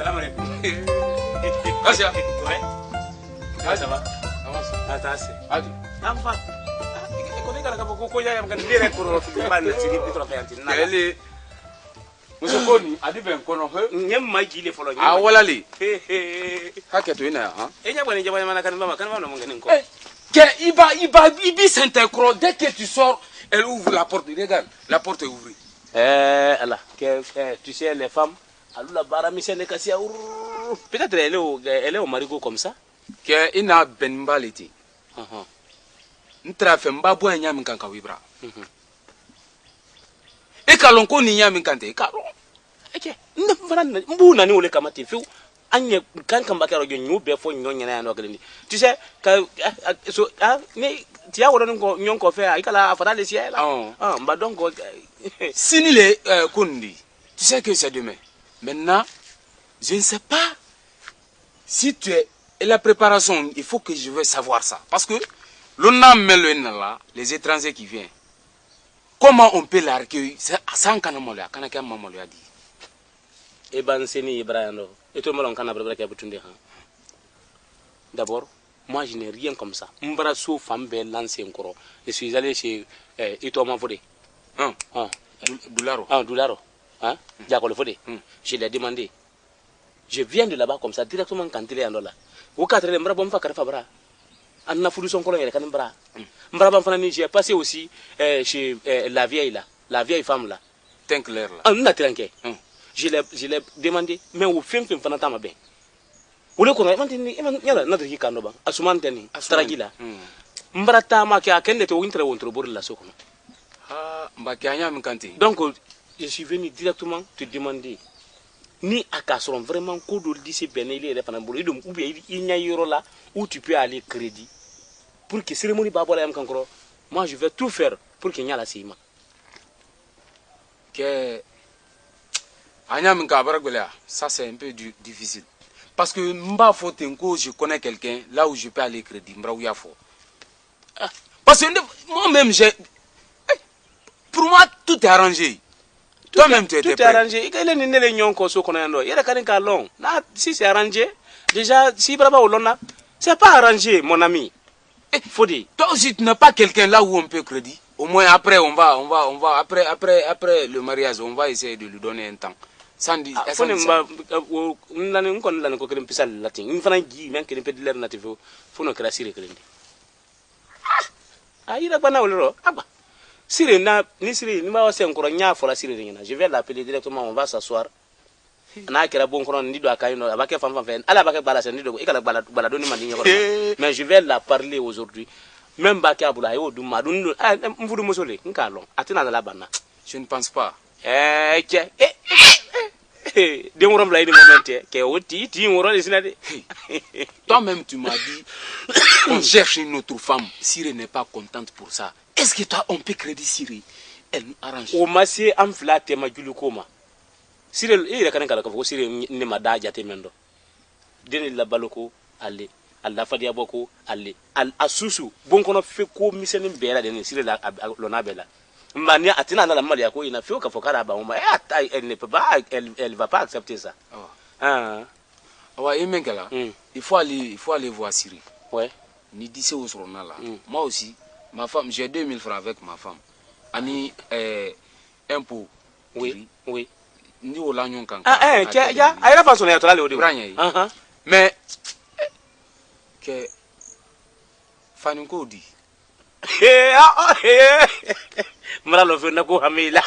Salam alaikum. Asia. Ouais. Ah, ça va. Avance. Attends, c'est. Adi. Enfin. Ko ni kala ka ko ya yam kan dire ko ban na sigi bitro fa yanti na. Ele. Musokoni adi ben kono he. Nyem ma gile folo nyem. Ah wala li. He. Haketo ina ha. Enya bwana jabana mana kan no ngani ko. Que Ibi s'intercroît dès que tu sors, elle ouvre la porte. Regarde, la porte est ouverte. Allah, tu sais les femmes, alula bara misene kasia. Peut-être elle est au marigot comme ça. Que ina ben baliti. Ntra fe mbabu anya min kan ka wibra. E ka lon ko ni nya min kan te ka ron. Eke, mbu nani ole kamati fiu. Anye kan kan bakaro nyu be fo nyonya na no galini. Tu sais ka so ni tia wodo ngo nyon ko fe ikala afada le ciel. Mba donc Sini le kundi. Tu sais que c'est demain. Maintenant, je ne sais pas si tu es et la préparation, il faut que je veux savoir ça parce que l'on a là, les étrangers qui viennent. Comment on peut l'accueillir sans kana molia, kana ka mamolia dit. E ban seni Ibrahim et tout le monde kana brabra ka butunde ha. D'abord, moi je n'ai rien comme ça. Mbara so femme be lancer encore. Je suis allé chez Itoma Fodé. Doularo. Doularo. Hein? Diakole Fodé. Je l'ai demandé. Je viens de là-bas comme ça directement quand il est en là. Au 4e mbara bom fa karfa bra. Anna fudu son kolon kan mbara. Mbara bam fana ni j'ai passé aussi chez la vieille là, la vieille femme là. Tenclair là. On a tranquille. Je l'ai demandé mais au film fana tama ben. Ou le kono mantini nyala na dri kando ba. Asumanteni stragila. Mbara tama ka kende to wintre wontro bor la sokono. Mbaki anya min kan te. Donc je suis venu directement te demander ni akasoron vraiment ko do lycée beneli et fana bolo idum ou bien il n'y a yoro là où tu peux aller crédit pour que cérémonie babola yam kankoro. Moi je vais tout faire pour qu'il y ait la sima que anya min ka baragolea ça c'est un peu difficile parce que mba fotenko je connais quelqu'un là où je peux aller crédit mbra ouya fo parce que moi-même j'ai pour moi tout est arrangé. Toi-même, tu étais tout est arrangé. Il est né les nyonko so konando. Il est kanin kalon. Là, si c'est arrangé, déjà si brava olona, c'est pas arrangé, mon ami. Faut dire. Toi aussi, tu n'as pas quelqu'un là où on peut crédit. Au moins après, on va après le mariage, on va essayer de lui donner un temps. Sans dire. Faut ne l'année qu'on l'a encore un pisal latin. Une fois qui même que ne peut dire natif. Faut ne classer les crédits. Ah, il a pas na oloro. Ah bah. Sire na ni sire ni ma wase encore nya fola sire ngena. Je vais l'appeler directement, on va s'asseoir. Na kera bon kono ndi do akaino abake fam fen ala abake bala sen ndi do ikala bala doni mandi nyako. Mais je vais la parler aujourd'hui. Même baki abula yo dum madun mvudu mosole nkalo atina na la bana. Je ne pense pas. De mon rembla moment que oti ti ngoro sinade. Toi-même tu m'as dit on cherche une autre femme. Sire n'est pas contente pour ça. Est-ce que toi, on peut crédit Syrie? Elle nous arrange. Au massi amflate ma julukoma. Syrie, il y a quand même Syrie ne m'a déjà temendo. Deni la baloko, allez. Allah fadia boko, allez. Al asusu, bon qu'on a fait comme mission bella de Syrie la l'onabella. Mania atina la malia ko ina fait au kafokara ba oma. Elle ne peut pas, elle va pas accepter ça. Ouais, il faut aller voir Syrie. Ouais. Ni dit c'est au là. Moi aussi. Ma femme, j'ai 2000 francs avec ma femme. Ani impôt. Oui. Ni au lagnon quand. Ya, aïe la façon de aller au mais que Faninko dit. Mara fait na ko hamila.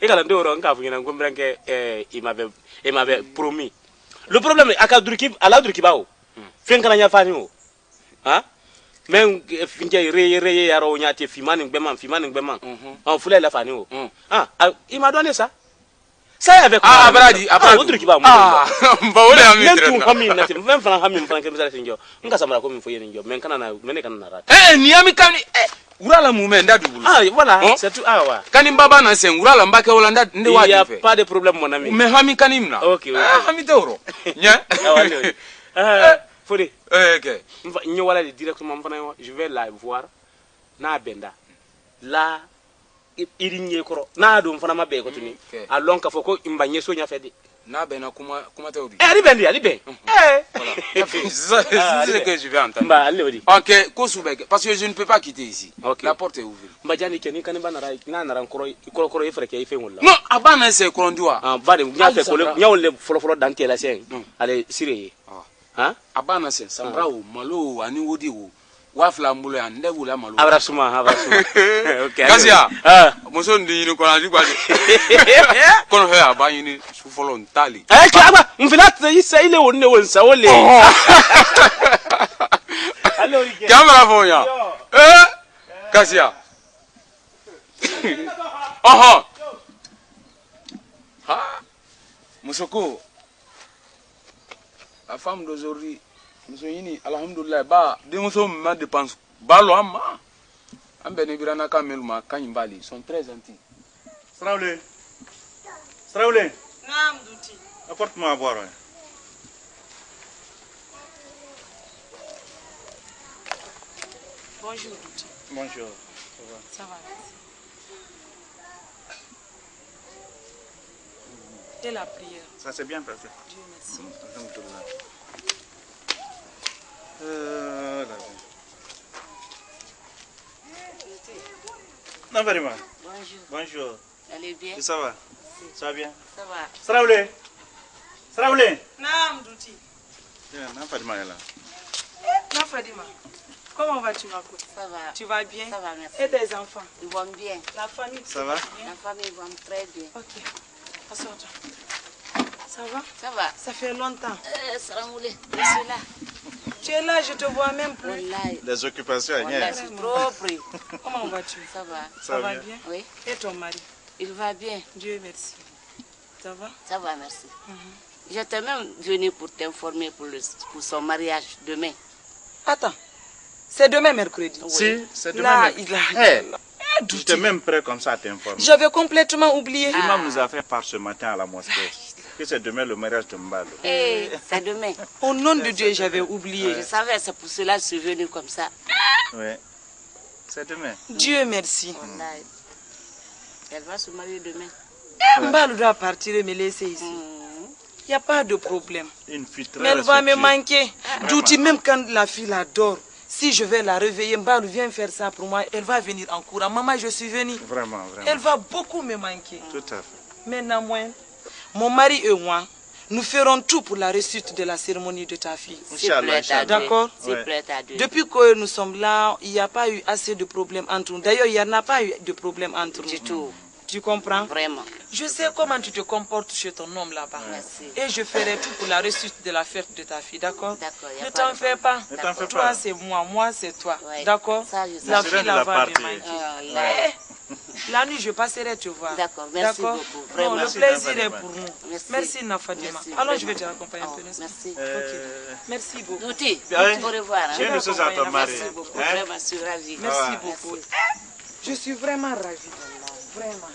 Et quand on dit on ka fina ngombra que il m'avait promis. Le problème akadruki ala drukibao. Fin kana nya fani o. Hein? Men finke reye yaro nyate fimani ngbeman en foulé la fani o il m'a donné ça avec abradi autre qui va ba wole ami même tu hamine na 20 francs hamine francs que misala sinjo nga samara ko min foye njo men kana na rat ni ami kani urala mume ndadu voilà c'est tout wa kani mbaba na sen urala mbake wala ndade wa il y a pas de problème mon ami mais hami kani mna OK hami toro nya Fodé. OK. Nous voilà directement je vais la voir na benda. Là irinye koro na do mfana mabe ko tuni alon ka foko imbanye so nya fedi na ben kuma te obi ali ben c'est ce que je vais entendre ba ali odi OK ko soubek parce que je ne peux pas quitter ici la porte est ouverte mbajani keni kan ba na na ran koro ifere ke ife ngulla non abana c'est krondiwa ba de nya fe ko nyawle folo danke la sen ale sire ha abana c'est sambra o malo ani wodi o wa flambulo ya ndebu la malo abrasuma OK Kasia muso ndi ni ko na digba kono he abanyi ni su folo ntali aba mfina isa ile wonne wonsa wole allo rike camera fonya Kasia Musoko la femme d'aujourd'hui muso yini alhamdulillah ba de muso ma dépense balo amma ambene birana kameluma kanyimbali sont très gentils. Sraoulé Naam Douti. Apporte-moi à boire. Bonjour Douti. Bonjour. Ça va, merci. Et la prière. Ça s'est bien passé. Dieu merci. Alhamdulillah. Non, vraiment. Bonjour. Bonjour. Allez bien? Et ça va? Ça va bien? Ça va. Sraoulé. Naam Douti. Non, Fadima est là. Non Fadima. Comment vas-tu ma cour? Ça va. Tu vas bien? Ça va, merci. Et tes enfants? Ils vont bien. La famille? Ça va? La famille va très bien. Ok. Assois-toi. Ça va? Ça va. Ça fait longtemps. Sramoulé, je suis là. Tu es là, je te vois même plus. Wallahi. Les occupations, Wallahi, je suis trop pris. Comment vas-tu? Ça va. Ça va bien? Oui. Et ton mari? Il va bien. Dieu merci. Ça va? Ça va, merci. J'étais même venue pour t'informer pour son mariage demain. Attends. C'est demain mercredi. Si, c'est Là, demain. il a... J'étais même prêt comme ça à t'informer. J'avais complètement oublié. L'imam nous a fait part ce matin à la mosquée que c'est demain le mariage de Mbalo. C'est demain. Au nom de Dieu, j'avais oublié. Je savais, c'est pour cela que je suis venue comme ça. Oui, c'est demain. Dieu merci. Wallahi. Elle va se marier demain. Mbalo doit partir et me laisser ici. Il n'y a pas de problème. Une fille très Mais elle va me respectueuse. manquer. Douti, même quand la fille l'adore, si je vais la réveiller, Mbalo vient faire ça pour moi, elle va venir en courant. Maman, je suis venue. Vraiment, vraiment. Elle va beaucoup me manquer. Tout à fait. Maintenant, moi, mon mari et moi, nous ferons tout pour la réussite de la cérémonie de ta fille. Inch'Allah, Inch'Allah. D'accord? S'il plaît à Dieu. Depuis que nous sommes là, il n'y a pas eu assez de problèmes entre nous. D'ailleurs, il n'y en a pas eu de problème entre nous. Du tout. Tu comprends? Vraiment. Je sais comment tu te comportes chez ton homme là-bas. Merci. Et je ferai tout pour la réussite de la fête de ta fille, d'accord? D'accord, y a Ne pas t'en de fais pas. Ne t'en fais Toi, pas. c'est moi c'est toi. Ouais. D'accord? Ça, je sais. La Je fille viens de là la va me partie. manquer. Ah, Eh, la nuit, je passerai te voir. D'accord, merci D'accord? beaucoup, Non, vraiment. le Merci, plaisir est Nafadima. pour nous. Merci. Merci, Nafadima. Merci, Alors, je vraiment. vais te raccompagner un peu, n'est-ce pas? Merci. Ok. Merci beaucoup. Douti, Oui. au revoir. J'ai une chose à ton mari. Merci beaucoup, Hein? vraiment, je suis ravie. Merci Ah. beaucoup. Je suis vraiment ravie. Vraiment.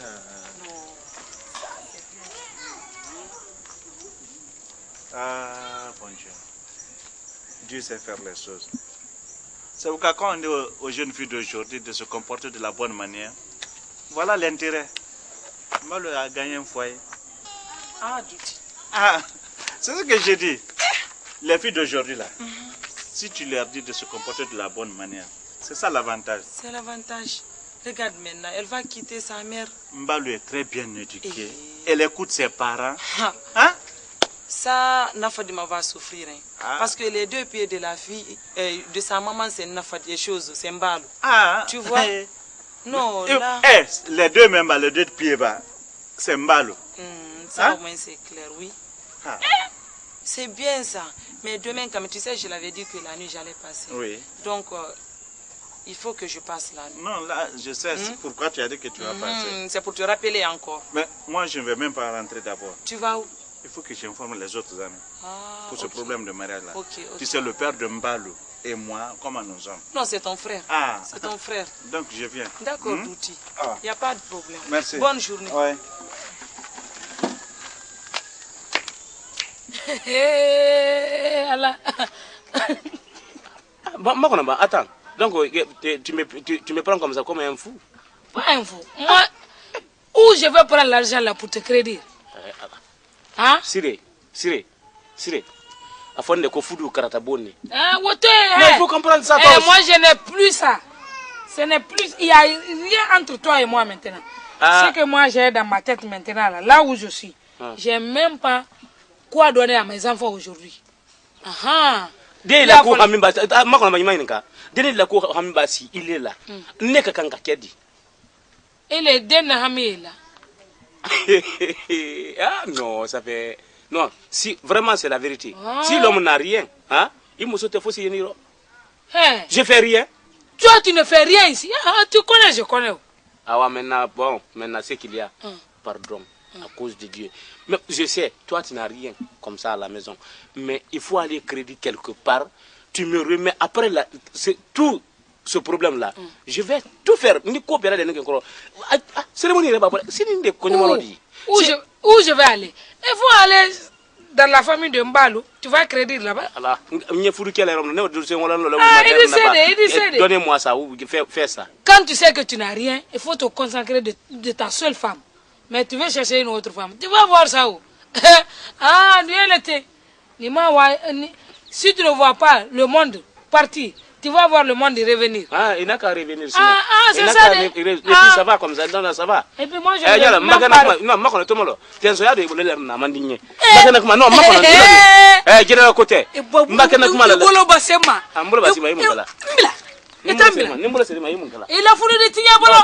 Ah, bon Dieu. Dieu sait faire les choses. C'est pourquoi quand on dit aux jeunes filles d'aujourd'hui de se comporter de la bonne manière, voilà l'intérêt. Mbalo a gagné un foyer. Ah, Douti. Ah, c'est ce que j'ai dit. Les filles d'aujourd'hui là, si tu leur dis de se comporter de la bonne manière, c'est ça l'avantage. C'est l'avantage. Regarde maintenant, elle va quitter sa mère. Mbalo est très bien éduquée. Eh. Elle écoute ses parents. Ah, Hein? ça, Nafadima va souffrir. Hein. Ah. Parce que les deux pieds de la fille, de sa maman, c'est Nafad, des choses, c'est Mbalo. Ah, Tu vois? Non, là, les deux même, les deux pieds bas, c'est Mbalo. ça Hein? au moins c'est clair, oui. Ah. C'est bien ça. Mais demain, comme tu sais, je l'avais dit que la nuit, j'allais passer. Oui. Donc, il faut que je passe la nuit. Non, là, je sais c'est pourquoi tu as dit que tu vas passer. C'est pour te rappeler encore. Mais moi, je ne vais même pas rentrer d'abord. Tu vas où? Il faut que j'informe les autres amis Ah, pour ce ok. problème de mariage-là. Ok, ok. Tu sais, le père de Mbalo et moi, comment nous sommes. Non, c'est ton frère. Ah, C'est ton frère. donc je viens. D'accord, Douti. Ah. Il n'y a pas de problème. Merci. Bonne journée. Ouais. Allah. Attends. Donc, tu me prends comme ça, comme un fou. Pas un fou. Moi, je vais prendre l'argent là pour te crédit? Hein? Siré. Afin de Kofoudou Karataboni. Mais il faut comprendre ça. Moi, je n'ai plus ça. Ce n'est plus. Il n'y a rien entre toi et moi maintenant. Ce que moi j'ai dans ma tête maintenant, là où je suis, je n'ai même pas quoi donner à mes enfants aujourd'hui. Dès la cour Hamimbasi, il est là. N'est que quand Kedi. Il est dernier Hami là. Ah non, ça fait. Non, si vraiment c'est la vérité. Si l'homme n'a rien, hein, il me saute fausse yeniro. Je fais rien. Toi, tu ne fais rien ici. Tu connais, je connais. Ah ouais, maintenant c'est qu'il y a. Pardon, à cause de Dieu. Mais je sais, toi tu n'as rien comme ça à la maison. Mais il faut aller crédit quelque part. Tu me remets après tout ce problème-là. Je vais tout faire. Où je vais aller? Il faut aller dans la famille de Mbalou. Tu vas crédit là-bas. Donnez-moi ça, fais ça. Quand tu sais que tu n'as rien, il faut te consacrer de ta seule femme. Mais tu veux chercher une autre femme. Tu vas voir ça où? Si tu ne vois pas le monde partir, tu vas voir le monde revenir. Il n'a qu'à revenir. C'est ça. Ça va comme ça, non, ça va. Et puis moi, je vais il a fallu de Tignabolo.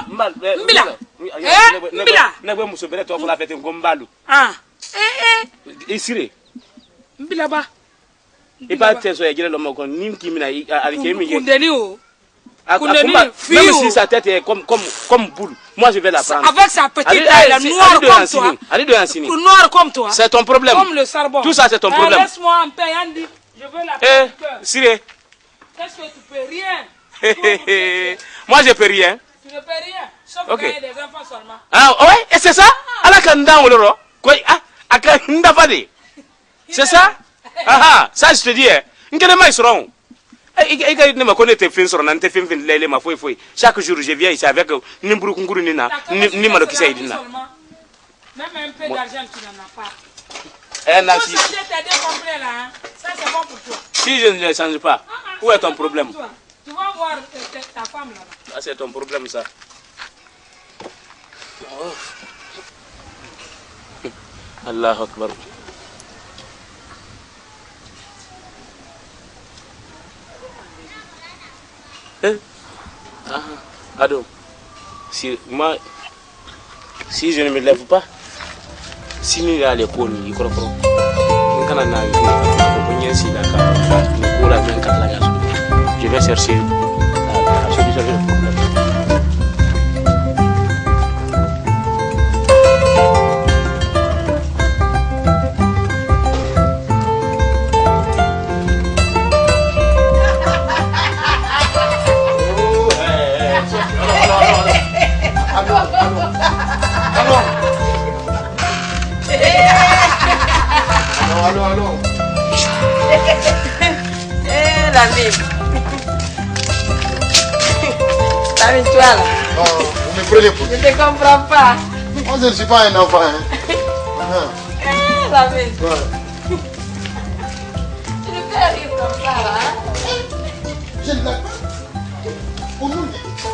Mbila. Et pas tes soeurs, il y a l'homme qui même si sa tête est comme boule, moi je vais la prendre. Avec sa petite taille noire comme toi. Noire comme toi. C'est ton problème. Comme le charbon. Tout ça c'est ton problème. Laisse-moi en paix, Andy. Je veux la paix. Siré. Qu'est-ce que tu peux rien? Moi je peux rien. Tu ne peux rien. Sauf qu'il y a des enfants seulement. Ah ouais, et c'est ça? C'est ça? Ça je te dis. Chaque jour je viens ici avec Nimbrou Kunguru Nina, Nimalo Kisaïdina. Même un peu d'argent tu n'en as pas. Si ça c'est bon pour toi. Si je ne le change pas, où est ton problème? Tu vas voir ta femme là-bas. C'est ton problème ça. Allahu Akbar. Ado, si je ne me lève pas, si nous allons pour nous, il je vais chercher la solution du problème. Allô. La vie. La vie, toi là. Oh, vous me prenez pour. Je ne te comprends pas. Moi, je ne suis pas un enfant. La vie. Ouais. Tu ne peux rire comme ça là. Je ne l'ai pas. Pour nous,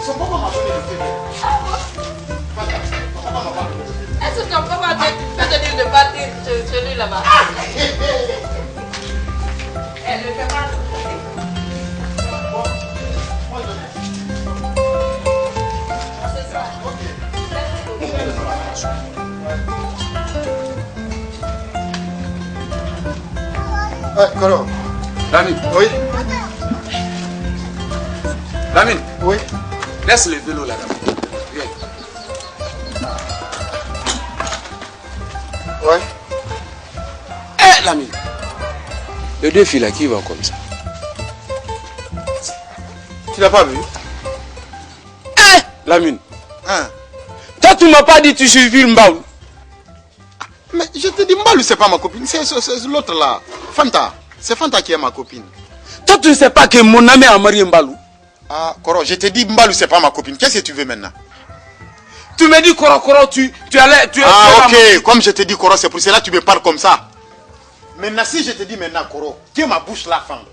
son papa m'a donné le bébé. Est-ce que ton papa peut te dire de partir celui là-bas? Elle ne fait pas. C'est ça. Coro. Lamine. Oui. Lamine. Oui. Laisse le vélo là-bas. Viens. Ouais. Lamine. Les deux filles là qui vont comme ça. Tu l'as pas vu? Lamine. Hein? Toi tu m'as pas dit tu suivis Mbaou. Mais je te dis, Mbalou c'est pas ma copine, c'est l'autre là. Fanta. C'est Fanta qui est ma copine. Toi tu ne sais pas que mon ami a marié Mbalou. Ah, Koro, je te dis Mbalou c'est pas ma copine. Qu'est-ce que tu veux maintenant? Tu me dis Koro, tu allais... Ah ok, comme je te dis Koro, c'est pour cela que tu me parles comme ça. Maintenant, si je te dis maintenant Koro, que ma bouche la femme.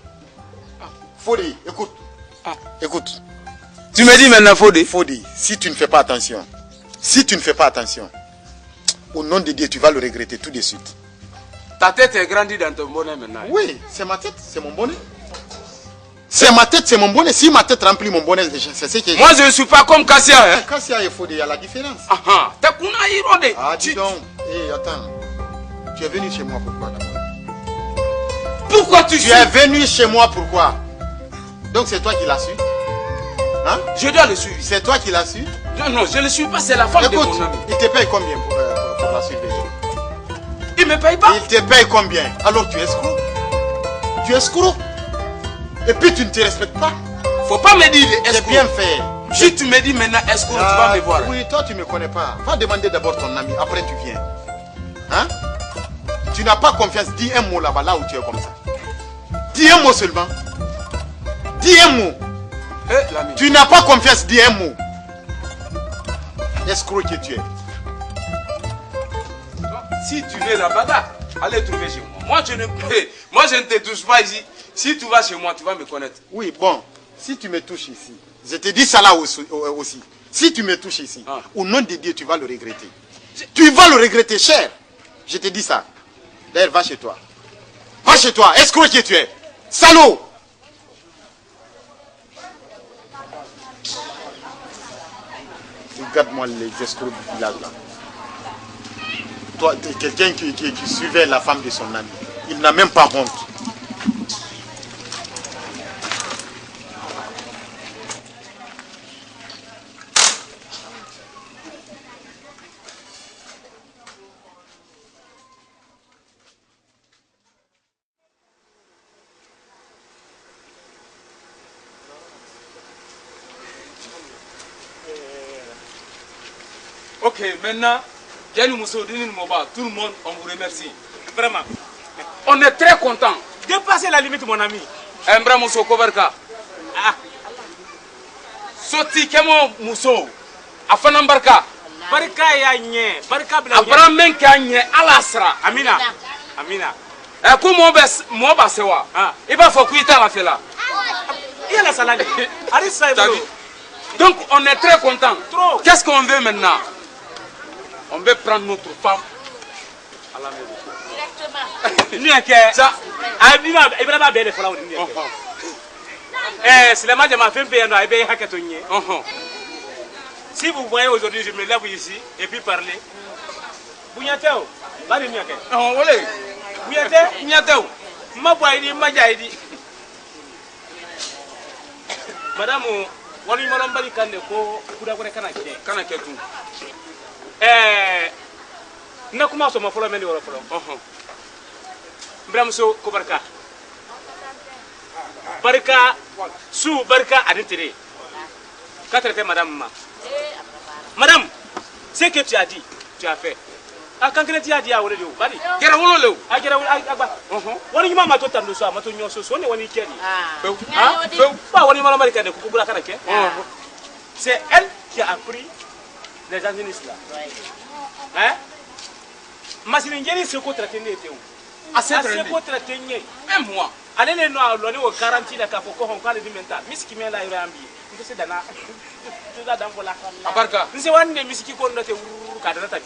Fodi, écoute. Écoute. Tu me dis maintenant Fodi. Fodi, si tu ne fais pas attention, au nom de Dieu, tu vas le regretter tout de suite. Ta tête est grandie dans ton bonnet maintenant. Oui, c'est ma tête, c'est mon bonnet. C'est ma tête, c'est mon bonnet. Si ma tête remplit mon bonnet, c'est ce que... Moi, je ne suis pas comme Kassia. Hein? Kassia et Fodi, il y a la différence. Ah, dis donc. Hé, attends. Tu es venu chez moi pourquoi d'abord? Pourquoi tu es venu chez moi pourquoi? Donc c'est toi qui l'as su? Hein? Je dois le suivre. C'est toi qui l'as su? Non, je ne le suis pas, c'est la femme de mon ami. Il te paye combien pour la surveiller? Il me paye pas? Il te paye combien? Alors tu es escroc. Tu es escroc. Et puis tu ne te respectes pas. Faut pas me dire escroc. C'est bien fait. Si tu me dis maintenant escroc, tu vas me voir. Oui, toi tu ne me connais pas. Va demander d'abord ton ami, après tu viens. Hein? Tu n'as pas confiance. Dis un mot là-bas, là où tu es comme ça. Dis un mot seulement. Dis un mot. Tu n'as pas confiance, dis un mot. Escroc que tu es. Si tu veux la bagarre, allez trouver chez moi. Moi je ne te touche pas ici. Si tu vas chez moi, tu vas me connaître. Oui, bon. Si tu me touches ici, je te dis ça là aussi. Si tu me touches ici, au nom de Dieu, tu vas le regretter. Tu vas le regretter, cher. Je te dis ça. D'ailleurs, va chez toi. Va chez toi, escroc que tu es. Salaud! Regarde-moi les escrocs du village là. Toi, tu es quelqu'un qui suivait la femme de son ami. Il n'a même pas honte. Ok, maintenant, Yannou Moussoudini Moba, tout le monde, on vous remercie. Vraiment. On est très content. Dépasser la limite, mon ami. Mbra Mousso Koberka. Soti Kemo Mousso. Afana Barka. Barka ya nye. Barka bla. Abra menka nye alasra. Amina. Amina. Comment moi basewa. Il va faut quitter la fela. Il y a la salade. Allez ça. Donc on est très content. Qu'est-ce qu'on veut maintenant? On veut prendre notre femme à la maison. Directement. Ça. Abima Ibrahima belle fala on dit. C'est le match de ma femme payant à Ebe Hakatonye. Si vous voyez aujourd'hui, je me lève ici et puis parler. Bougnateo, bari miake. Oh, olé. Bougnateo, Bougnateo. Ma boidi, ma jaidi. Madame, wali malom bari kande ko kuda kone kana ke tu. Na kuma so ma folo mendi wala folo. Bramso ko barka. Barka su barka aditire. Ka traiter madame ma. Madame, ce que tu as dit, tu as fait. Ah, quand tu as dit à Olé, Badi, Gera Wololo, à Gera Agba, what do you mamma to tell so much on your son when you carry? What do you mamma de Kukula Kanake? C'est elle qui a appris les administres là. Hein? Massiningeri se contracté. À ce contracté, même moi. Allez, nous allons garantir la capoko en cas de mental. Miss qui met la Irambi. C'est Dana. Abarka. Nous avons des musiques qui ont été cadrées.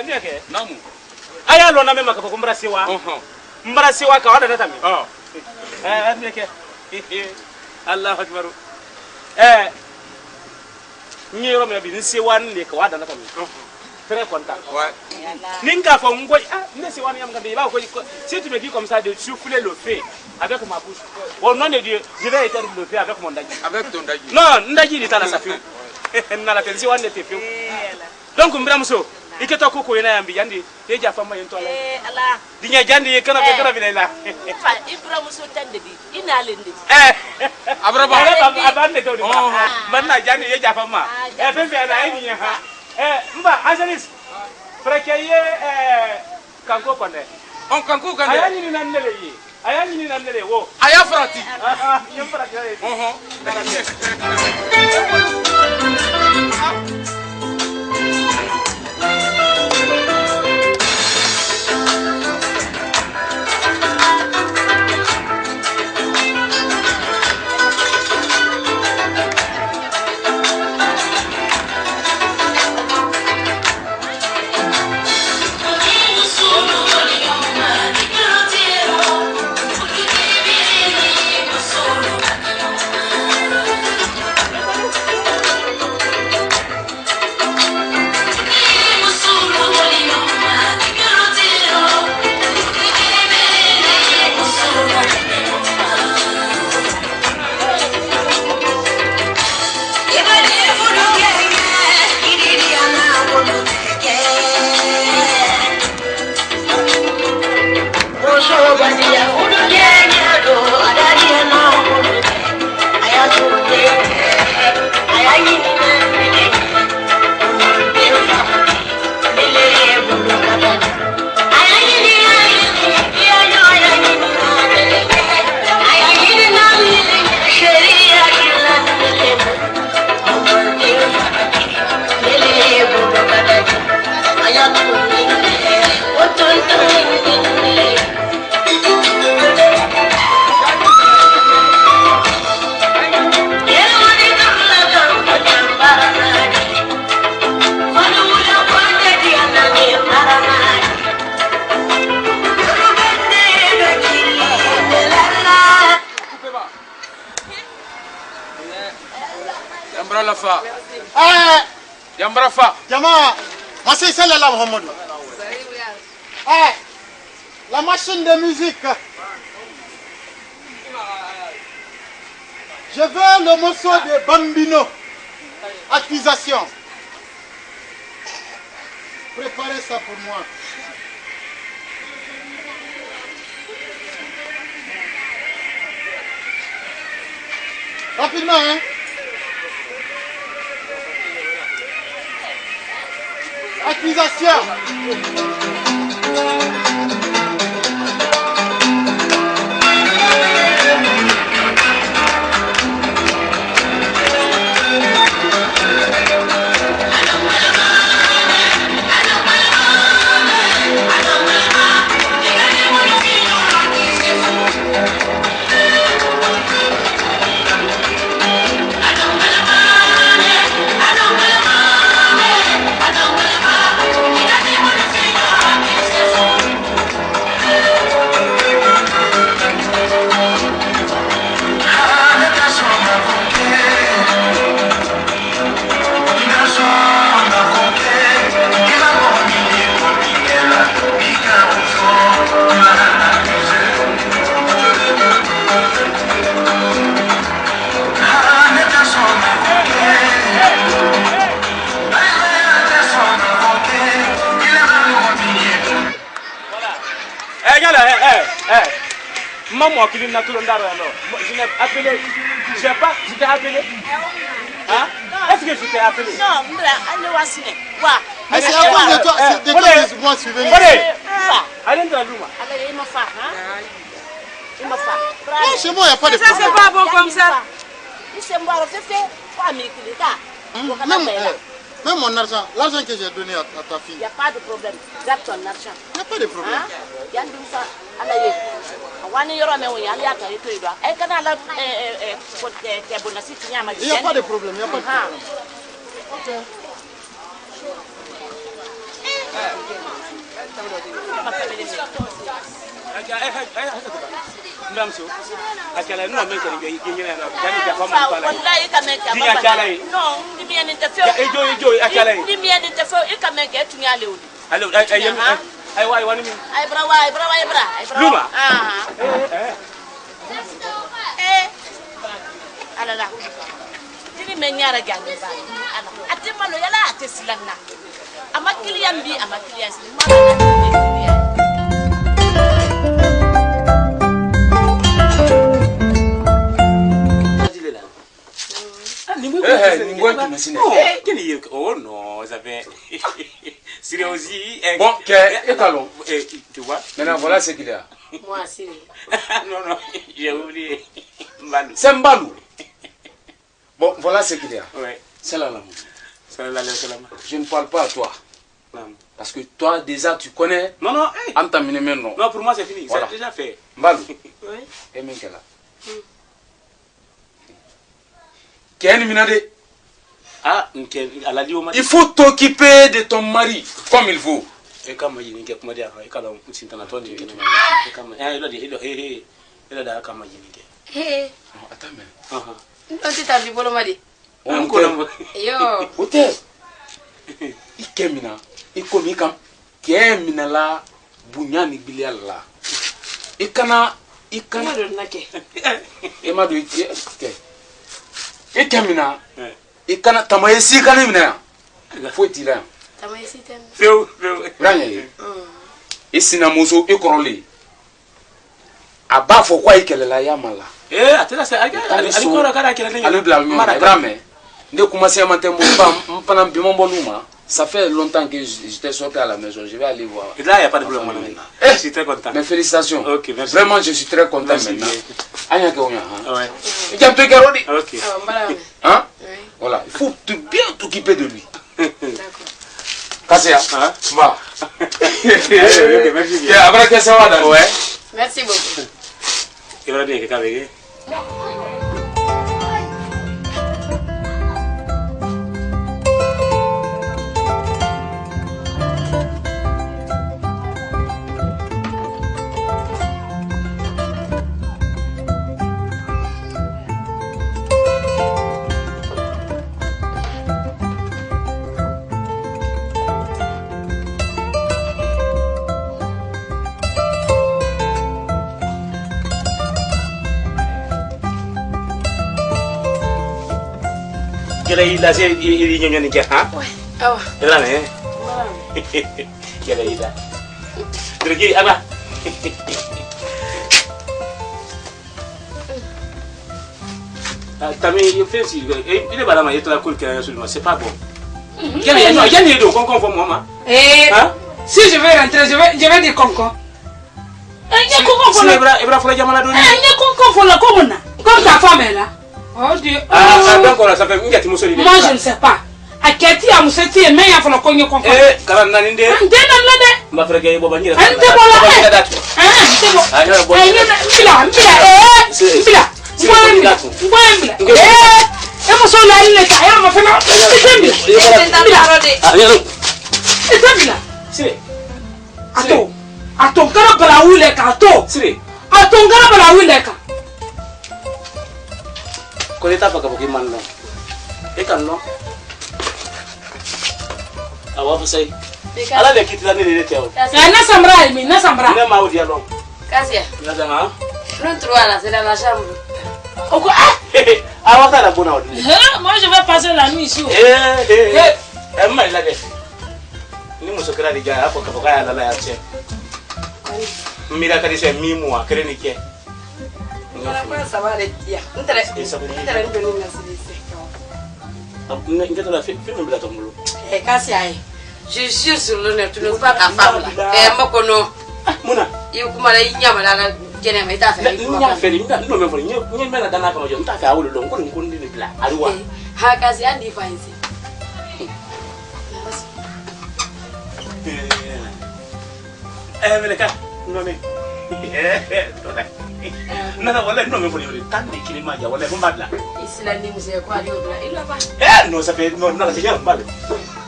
Niake. Namu. Aya lona même ka ko mbrasiwa. Mbrasiwa ka wada natami. Niake. Allahu akbar. Ni ro me bi nsewa ne ka wada natami. Très content. Ouais. Ninga fa ngoi nsewa ni amka be ba ko si tu me dis comme ça de souffler le feu avec ma bouche. Au nom de Dieu, je vais éteindre le feu avec mon daji. Avec ton daji. Non, ndaji ni tala safi. Na la tension wane te feu. Donc mbramso iketo koko ina yambi yandi teja fama yento ala ala dinya jandi kana be kana bilela fa Ibrahim so tande di ina lende abraba abande to manna jandi yeja fama fe fe ala ini ha mba ajalis frekeye kanko konde on kanko konde ayani ni nandele yi ayani ni nandele wo aya frati yem frati Yambrafa. Eh, Yambrafa. Yama, Massi Salala Mohamedou. Eh, la machine de musique. Je veux le morceau de Bambino. Accusation. Préparez ça pour moi. Rapidement, hein. Accusation. Maman qui vient tout le monde. Je n'ai appelé. Je sais pas, je t'ai appelé. Hein? Est-ce que je t'ai appelé? Non, allez voir ciné. Mais c'est à cause de toi, c'est de toi que moi je suis venu. Allez dans le room. Allez, il m'a fait, hein? Il m'a fait. Non, chez moi, il n'y a pas de Ça, problème. c'est pas bon comme ça. Il s'est mort, fait, quoi, mais il est là. Même mon argent, l'argent que j'ai donné à ta fille, Il n'y a pas de problème. Garde ton argent. il n'y a pas de problème. Il y a une fois, allez, on est heureux, mais on y a allé à ta étude. Et quand on a la bonne assise, Il n'y a pas de problème, il n'y a pas de problème. Oh non, vous avez. Bon, étalons. Tu vois? Maintenant, voilà ce qu'il y a. Moi, c'est. Non, non, j'ai oublié. Mbalou. C'est Mbalou. Bon, voilà ce qu'il y a. Ouais. C'est là, là. Salam. Je ne parle pas à toi. Non, Parce que toi, déjà, tu connais. non, hey. Anta Minemeno. Non, pour moi, c'est fini. Voilà. C'est déjà fait. Mbalou. Oui. Et Minkela. Ken Minade. Ah, à la Lio, Il faut t'occuper de ton mari comme il faut. Et comme il y a comme dire, et quand on s'est en attendant, et comme il a comme il Hé, Attends, mais. on t'a vu pour le mari. Yo. Hôtel. Ikemina. Ikomi kam. Kemina la. Bunyani bilial la. Ikana. Emadu ike. Ikemina. Ikana tamayesi kana mina. Faut dire. Tamayesi tem. Feu. Ranye. Isina muso ikorole. Aba fo kwa ikelela ya mala. Attends, c'est aliko rakara qui a Allô de la Brame. Dès que commencer à ça fait longtemps que j'étais sorti à la maison. Je vais aller voir. Et là, il n'y a pas de problème. Je suis très content. Mes félicitations. Ok, merci. Vraiment, je suis très content maintenant. Ouais. Ok. Hein? Voilà. Il faut bien t'occuper de lui. Kassia. Va. Merci beaucoup. Et voilà bien que il a c'est il y a une guerre, hein? Ouais. Ah ouais. Là, mais. Quelle est là? Drigi, Abba. Tammy, il fait si. Il est pas là, mais il est là, c'est pas bon. Quel est le don pour moi? Eh, si je vais rentrer, je vais dire concon. Comme ta femme est là. Oh Dieu. Moi je ne sais pas. A Keti a Mousseti et mais il faut le cogner concon. Eh, Karananinde. Ma frère, il y a Bobani. Aton kana bala wule ka to Sire. aton kana bala wule ka ko leta fa ka boki man no e kan no awa fa sai ala le kitila ne le teo na sambra mi na sambra ne ma odi alon Casia. na dama Non trouvera, c'est dans la chambre. oko awa ta la bona odi moi je vais passer la nuit ici ma la de ni musokera di ja hapo ka ya la ya che mira ka dise mi mo akere ni ke Ça va les tiens. Eh, Casia, je jure sur l'honneur, tu ne vois pas ta femme là. Eh, moi, kono. Mona. Il kuma la inyama la kene me ta fait. Nya feli nda no me foli nya mena dana ka jo nta ka awolo don ko ni bla ariwa. Ha Casia andi fancy. Meleka no me. Nana wala no me foli tan ni kilima ja wala ko mbadla. Islandi muse ko ali obla illa ba. No ça fait no na tinya mbale.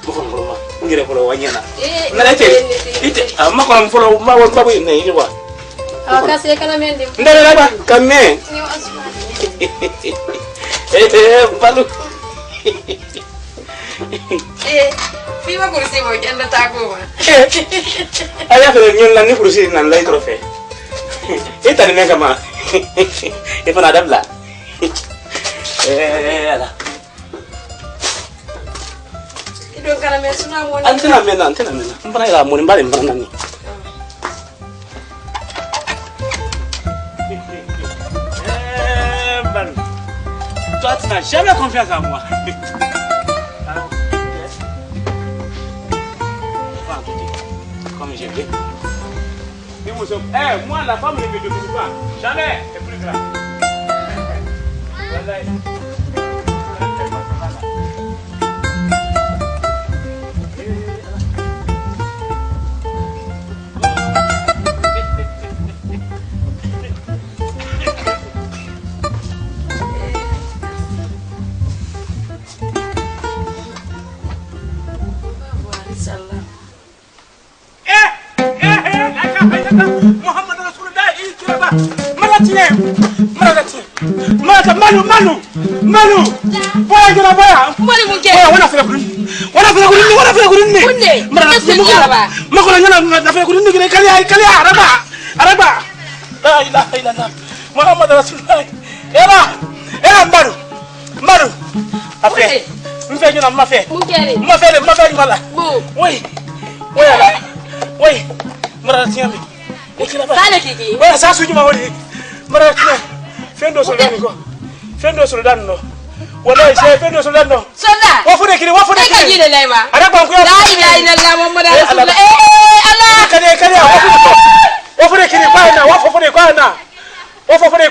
Mo folo folo ma ngire folo wanyana. Na ite amma ko am folo ma won babu ne ni wa. Ah Casia kana mende. Ndala ba kamme. Balu. Viva kursi mo kenda tago ma. Aya fere nyen na ni kursi nan lay trofe. Ita ni mega ma. E fa na dabla. Ala. Ido kana me suna mo. Antena mena. Mbana ila mo mbale mbana ni. Balu. Toi tu n'as jamais confiance en moi. Comme j'ai dit. Moi, la femme ne me demande pas. Jamais. C'est plus grave. Muhammad Rasulullah ikiraba malatine malata manu boya gina boya Mali munke. wana fere gudin mako nyana na fere gudin gine kali araba la ilaha illallah Muhammad Rasulullah era manu après mfe gina mafe ngala oui malatine Kale kiki. Wala sasu nyuma wali. Marakna. Fendo soldan no. Wala je fendo soldan no. Soda. Wafure kiri. Ka jide lema. Ara ba ku ya. La ilaha illallah Muhammad Rasulullah. Allah. Kale wafure kiri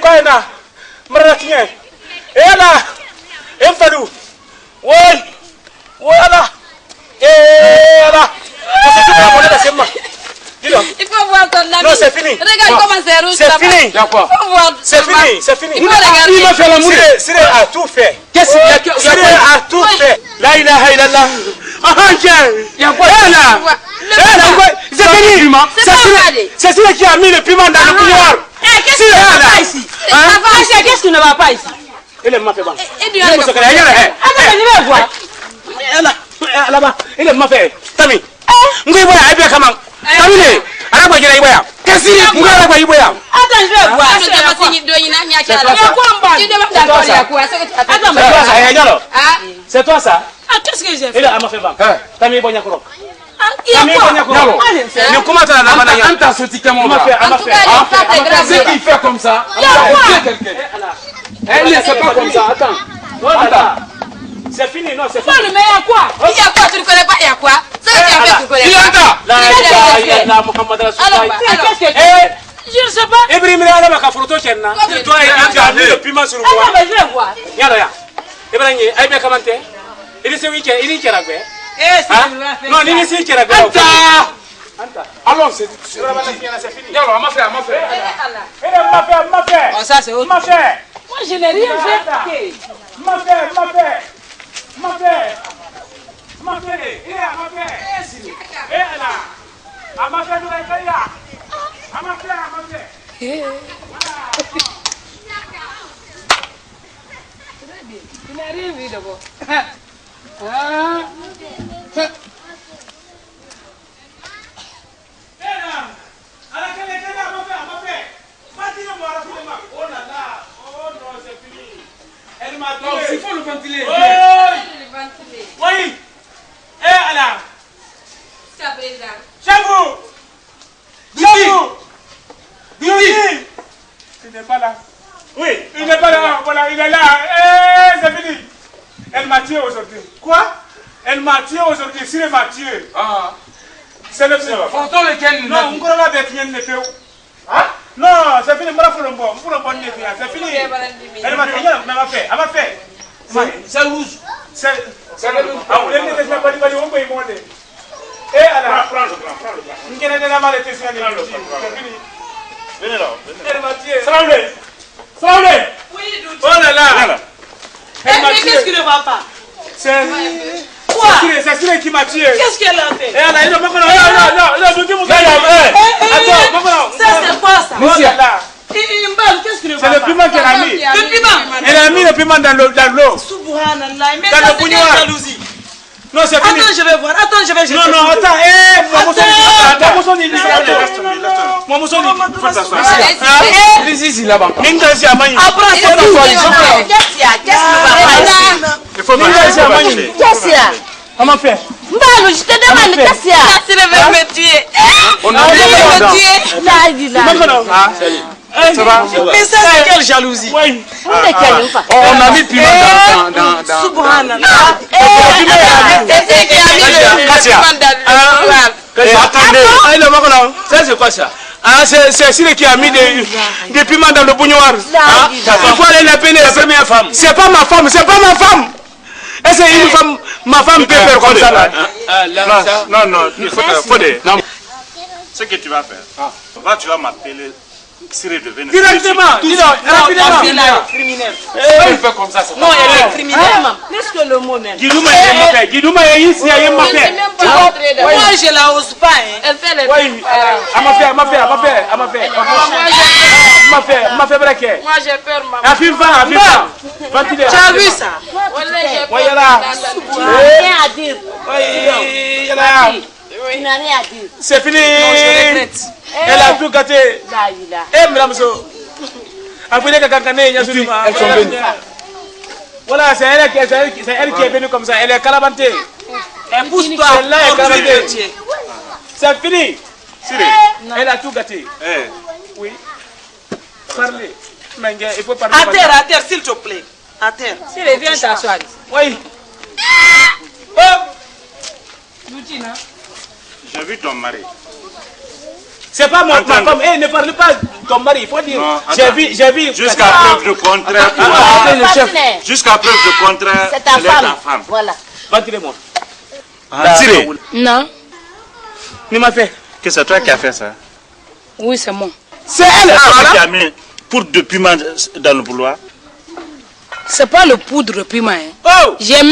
kwa na. Marakna. Ela. Emfadu. Wala. Ela. Dis-le. Il faut voir ton ami. Non, c'est fini. Regarde comment c'est rouge. C'est fini. D'accord. C'est fini. Il m'a fait l'amour. Sire a tout fait. Qu'est-ce qu'il y a? Sire a tout fait. La ilaha illallah. Il y a quoi? C'est fini. C'est Sire qui a mis le piment dans le couloir. Qu'est-ce qui ne va pas ici? Qu'est-ce qui ne va pas ici? Il est mafé. Il est mafé. Tami. Ngui boya aibe kama. Tami ne. Araba gira ibaya. si mugara kwa iboya. Attends, je vais voir. C'est toi ça? Ah, qu'est-ce que j'ai fait? Il a fait bam. T'as mis bonne croix. Il y a quoi? Mais comment tu as la manaya? Anta sorti comment va? C'est qui fait comme ça? Elle ne fait pas comme ça. Attends. C'est fini, non, c'est Quoi, fini. mais il y a quoi? Il y a quoi? Tu ne connais pas? Il y a quoi? C'est ce que tu as fait, tu ne connais pas. La Mohamed Rasoul. Qu'est-ce que tu Je ne sais pas. Ibrahim Rala m'a froto kenna. Toi tu as mis le piment sur moi. Ah, mais je vais voir. Yalla ya. Ibrahim, ay be kamante. Il se week il est kera gbe. Non, il est kera gbe. Anta. Alors c'est C'est fini. Yalo, on m'a fait. m'a fait. Oh, ça c'est autre. M'a fait. Moi, je n'ai rien fait. M'a fait. Il est à m'a fait. Et là. A m'a fait nous là. A m'a fait. Tu n'as rien vu d'abord. Elle m'a Non, il faut le ventiler. Oui. Et alors. J'avoue. Il n'est pas là. Oui, il n'est pas là. Voilà, il est là. C'est fini. Elle m'a tué aujourd'hui. Quoi? Elle m'a tué aujourd'hui. Si elle m'a tué. Ah. C'est le film. Photo lequel nous Non, on ne peut pas être bien ne fait. Hein? Non, c'est fini. C'est fini. Elle m'a tué. Elle m'a fait. Elle m'a fait. C'est rouge. C'est le rouge. Ah, vous l'avez déjà pas dit, on peut y monter. Et alors, prends le plan. Vous n'avez pas mal été sur les c'est fini. Venez là. Elle m'a tué. Salut. Oui, Oh là là. Elle m'a mais qu'est-ce qui tué. ne va pas? C'est Cyril qui m'a tué. Qu'est-ce qu'elle a fait? Et elle a dit, non, attends, Ça, c'est quoi ça? Monsieur. Qu'est-ce qui ne va C'est pas? le piment qu'elle a mis. Le piment? Elle a mis le piment dans l'eau. Subhanallah. Mais Dans ça, le c'est bouillon. quelle jalousie? Non, c'est fini. Attends, je vais voir. Attends, je vais jeter. Non, attends. Ici, là-bas. Après, c'est tout. Qu'est-ce qu'il y a? Qu'est-ce qu'il y a? Comment faire? Mbalo, je te demande, qu'est-ce qu'il y a? Tu veux me tuer. On a Tu veux me mis tuer? Ça va? Mais ça, c'est quelle jalousie? Oui. on a mis piment dans. Subhanallah. Attendez. Ça, c'est quoi ça? Ah, c'est Cyril qui a mis des piments dans le bouilloire. Il faut aller l'appeler la première femme. C'est pas ma femme. Est-ce que une femme, ma femme peut faire comme ça là? Non, il faut ce que tu vas faire. Tu vas m'appeler Cyril de venir. Directement. Elle est criminelle. Elle fait comme ça. Non, elle est criminelle. Laisse que le mot même. Guidouma est ici, il y a un mafia. Moi, je la ose pas. Elle fait les Oui, elle m'a fait braquer. Moi, j'ai peur, maman. Afin, Tu as vu ça? Oui, là. Rien à dire. Oui, là. Tu n'as rien à dire. C'est fini. Non, je regrette. Elle a tout gâté. Madame So. Après, elles sont venues. Voilà, c'est elle qui est venue comme ça. Elle est calabantée. Pousse-toi. Celle-là est calabantée. C'est fini. Elle a tout gâté. Oui. Parlez. Il faut parler. À terre, s'il te plaît. À terre. S'il vient t'asseoir. Oui. J'ai vu ton mari. C'est pas ma femme. Ne parle pas de ton mari. Il faut dire. J'ai vu. Jusqu'à preuve de contraire. Jusqu'à preuve de contraire. C'est ta femme. Voilà. Ventilez-moi. Cyril, Non. Il m'a fait. que c'est toi qui as fait ça? Oui, c'est moi. C'est elle. Qui a mis pour de piment dans le bouloir? C'est pas le poudre de piment. Oh. J'ai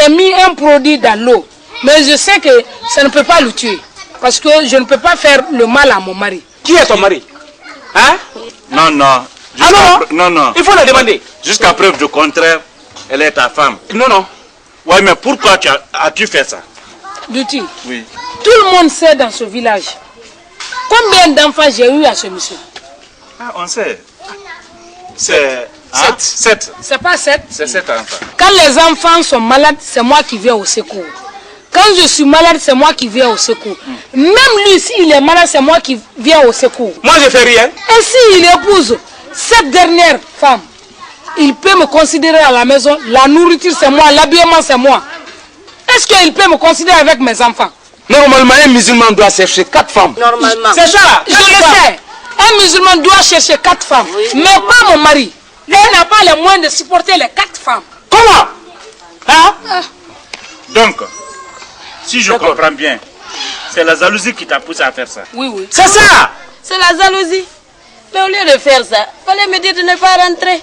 mis un produit dans l'eau. Mais je sais que ça ne peut pas le tuer. Parce que je ne peux pas faire le mal à mon mari. Qui est ton mari? Hein? Non. Non. Il faut la demander. Jusqu'à preuve du contraire, elle est ta femme. Non. Oui, mais pourquoi as-tu fait ça? Duty. Oui. Tout le monde sait dans ce village Combien d'enfants j'ai eu à ce monsieur? Ah, on sait. C'est 7. C'est pas 7? C'est 7 enfants. Quand les enfants sont malades, c'est moi qui viens au secours. Quand je suis malade, c'est moi qui viens au secours. Même lui, s'il est malade, c'est moi qui viens au secours. Moi, je fais rien. Et s'il épouse cette dernière femme, il peut me considérer à la maison, la nourriture c'est moi, l'habillement c'est moi. Est-ce qu'il peut me considérer avec mes enfants? Normalement, un musulman doit chercher 4 femmes. Normalement. C'est ça. Je le sais. Un musulman doit chercher 4 femmes. Mais pas mon mari. Il n'a pas les moyens de supporter les 4 femmes. Comment? Hein? Donc, si je comprends bien, c'est la jalousie qui t'a poussé à faire ça. Oui, oui. C'est ça. C'est la jalousie. Mais au lieu de faire ça, fallait me dire de ne pas rentrer.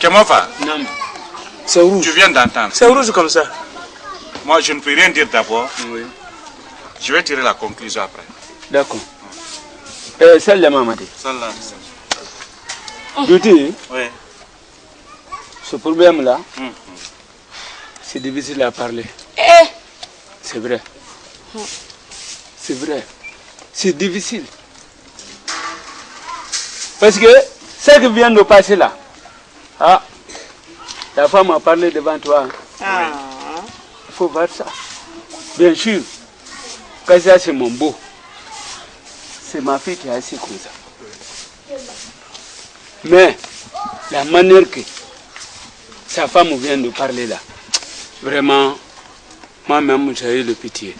Kemofa, C'est rouge. tu viens d'entendre. C'est rouge comme ça. Moi, je ne peux rien dire d'abord. Oui. Je vais tirer la conclusion après. D'accord. Celle de Mamadi. Celle-là. Douti, Oui. ce problème-là, c'est difficile à parler. C'est vrai. C'est vrai. C'est difficile. Parce que ce qui vient de passer là, la femme a parlé devant toi. Il faut voir ça. Bien sûr, quand ça c'est mon beau, c'est ma fille qui est assise comme ça. Mais la manière que sa femme vient de parler là, vraiment, moi-même j'ai eu le pitié.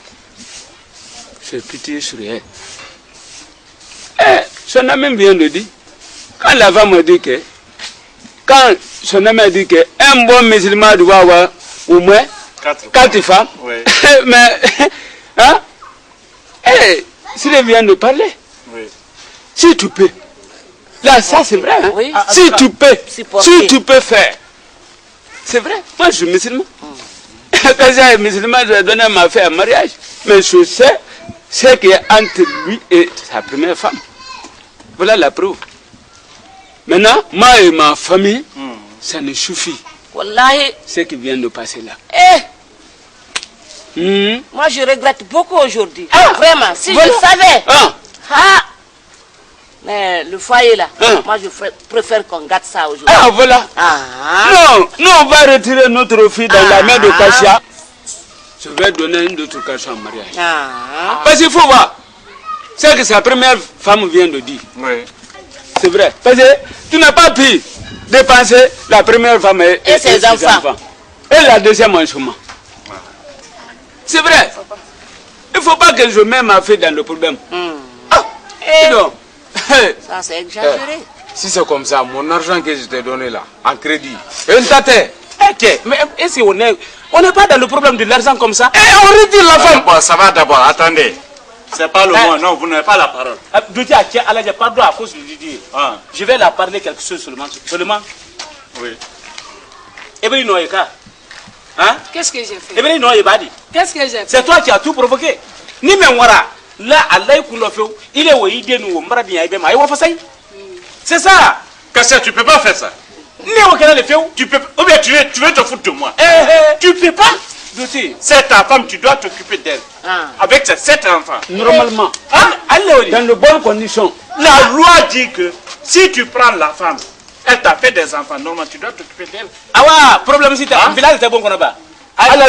J'ai pitié sur elle. Son ami vient de dire, quand la femme a dit que, quand son ami a dit qu'un bon musulman doit avoir au moins 4 femmes, Oui. mais, hein, s'il vient de parler, Oui. si tu peux, là ça c'est vrai, hein? Oui. Si tu peux, Supporter. si tu peux faire, c'est vrai, moi je suis musulman. Quand j'ai musulman, je donne ma fille en mariage, mais je sais ce qui est entre lui et sa première femme. Voilà la preuve. Maintenant, moi et ma famille, ça ne suffit. Wallahi. Ce qui vient de passer là. Moi je regrette beaucoup aujourd'hui. Ah, Vraiment, si voilà. je savais. Ah, Mais le foyer là, Ah. moi je préfère qu'on gâte ça aujourd'hui. ah voilà. Non, nous on va retirer notre fille dans la main de Kasia. Je vais donner une autre Kasia en mariage. Parce qu'il faut voir. C'est que sa première femme vient de dire. Oui. C'est vrai. Parce que tu n'as pas pu dépenser la première femme et ses enfants. Et la deuxième en chemin. C'est vrai. Il ne faut pas que je mette ma fille dans le problème. Non. Ça c'est exagéré. Si c'est comme ça, mon argent que je t'ai donné là, en crédit, une tête. Ok, mais est-ce qu'on n'est pas dans le problème de l'argent comme ça? On retire la femme. Bon, ça va d'abord, attendez. C'est pas le moment, non, vous n'avez pas la parole. Douti, j'ai pardon à cause de Didier. Je vais la parler quelque chose seulement. Seulement. Oui. Et bien, non, hein? Qu'est-ce que j'ai fait? Et bien, non, Qu'est-ce que j'ai fait? c'est toi qui as tout provoqué. Ni même voilà. Là, Allah il est où il est nous, c'est ça. Kassia, tu peux pas faire ça. Tu peux, ou bien tu veux te foutre de moi. Tu peux pas. C'est ta femme, tu dois t'occuper d'elle. Avec ses 7 enfants. Normalement, dans de bonnes conditions. La loi dit que si tu prends la femme, elle t'a fait des enfants, normalement tu dois t'occuper d'elle. Ah, problème c'est un village de bon qu'on a pas. Alors,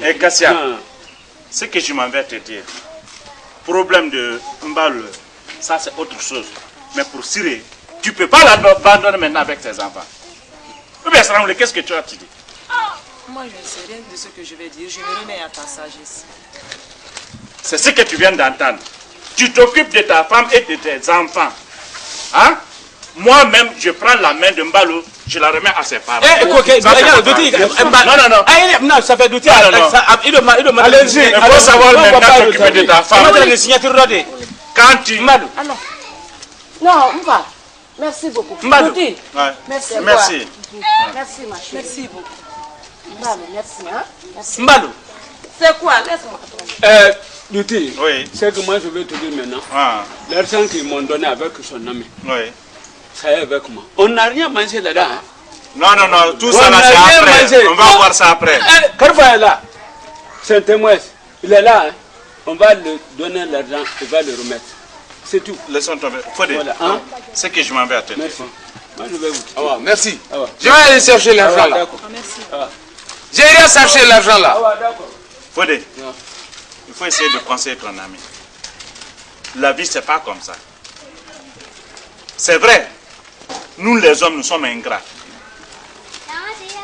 et Kassia, ce que je m'en vais te dire, problème de Mbalo, ça c'est autre chose. Mais pour Siré, tu ne peux pas l'abandonner maintenant avec tes enfants. Ou bien, qu'est-ce que tu as dit? Moi, je ne sais rien de ce que je vais dire. Je me remets à ta sagesse. C'est ce que tu viens d'entendre. Tu t'occupes de ta femme et de tes enfants. Hein? Moi-même, je prends la main de Mbalo, je la remets à ses parents. Non, ça fait douter. Allez-y, il faut savoir maintenant t'occuper de ta femme. Quand tu... Non, Mba. Merci beaucoup. Merci. Merci. Merci. Merci, ma chérie. Merci beaucoup. Mbalo, merci. Hein? Merci. Mbalo. C'est quoi? Laisse-moi. Douti, Oui. c'est que moi je vais te dire maintenant. L'argent qu'ils m'ont donné avec son ami, Oui. ça est avec moi. On n'a rien mangé là-dedans. Hein? Non, tout ça là c'est après. On va voir ça après. Carfa est là. C'est un témoin. Il est là, hein. On va lui donner l'argent, il va le remettre. C'est tout. Laissons tomber. Fodé, Voilà, hein? c'est que je m'en vais à te dire. Merci. Moi, je vais vous Ah ouais, merci. Ah ouais. Je vais aller chercher l'argent là. D'accord. J'irai chercher l'argent là. Ah ouais, d'accord. Fodé, il faut essayer de conseiller ton ami. La vie, c'est pas comme ça. C'est vrai, nous les hommes, nous sommes ingrats.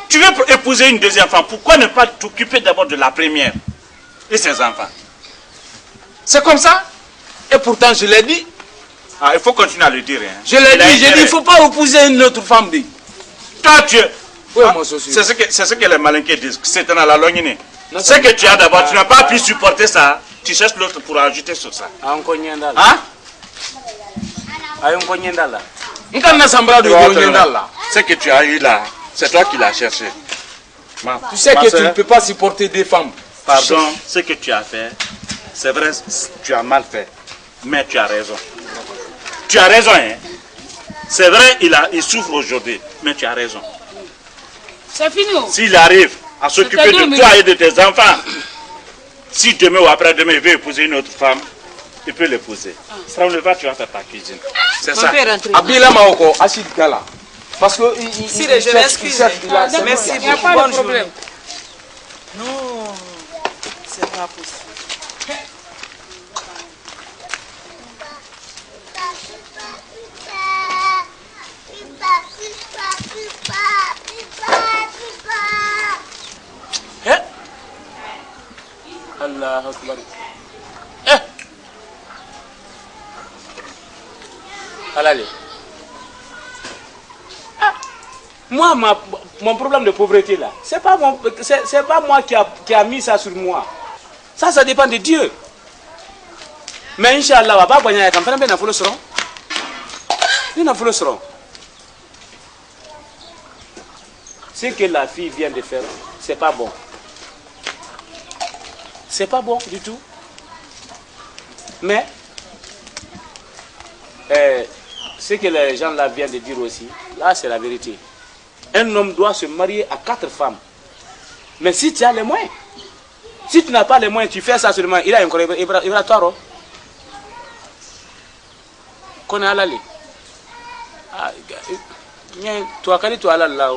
Tu veux épouser une deuxième femme, pourquoi ne pas t'occuper d'abord de la première et ses enfants? C'est comme ça. Et pourtant, je l'ai dit. Ah, il faut continuer à le dire. Hein. Je l'ai dit, j'ai dit, il ne faut pas épouser une autre femme. Dit. Toi, tu es... Oui, mon société. C'est ce que les malinqués disent. C'est dans la longue. Ce que tu as d'abord, tu n'as pas pu supporter ça. Tu cherches l'autre pour ajouter sur ça. Hein? Ce que tu as eu là, c'est toi qui l'as cherché. Tu sais que tu ne peux pas supporter des femmes. Pardon, ce que tu as fait, c'est vrai, tu as mal fait. Mais tu as raison. Tu as raison, hein. C'est vrai, il souffre aujourd'hui, mais tu as raison. C'est fini. S'il arrive à s'occuper de toi et de tes enfants, si demain ou après-demain il veut épouser une autre femme, il peut l'épouser. Ça, on le va, tu vas faire ta cuisine. C'est ça. Abila Maoko, Achid Kala. Parce que. Si, je m'excuse. Merci, il n'y a pas de problème. Non, c'est pas possible. Allah Akbar. Allez. Moi, mon problème de pauvreté là, c'est pas moi qui a mis ça sur moi. Ça dépend de Dieu. Mais Inch'Allah, on va pas gagner comme ça, mais il faut le seront. Ce que la fille vient de faire, c'est pas bon. C'est pas bon du tout. Mais ce que les gens là viennent de dire aussi, là c'est la vérité. Un homme doit se marier à 4 femmes. Mais si tu as les moyens, si tu n'as pas les moyens, tu fais ça seulement, il a encore il va toi. Qu'on est à l'aller. Toi, quand tu es à l'aller là,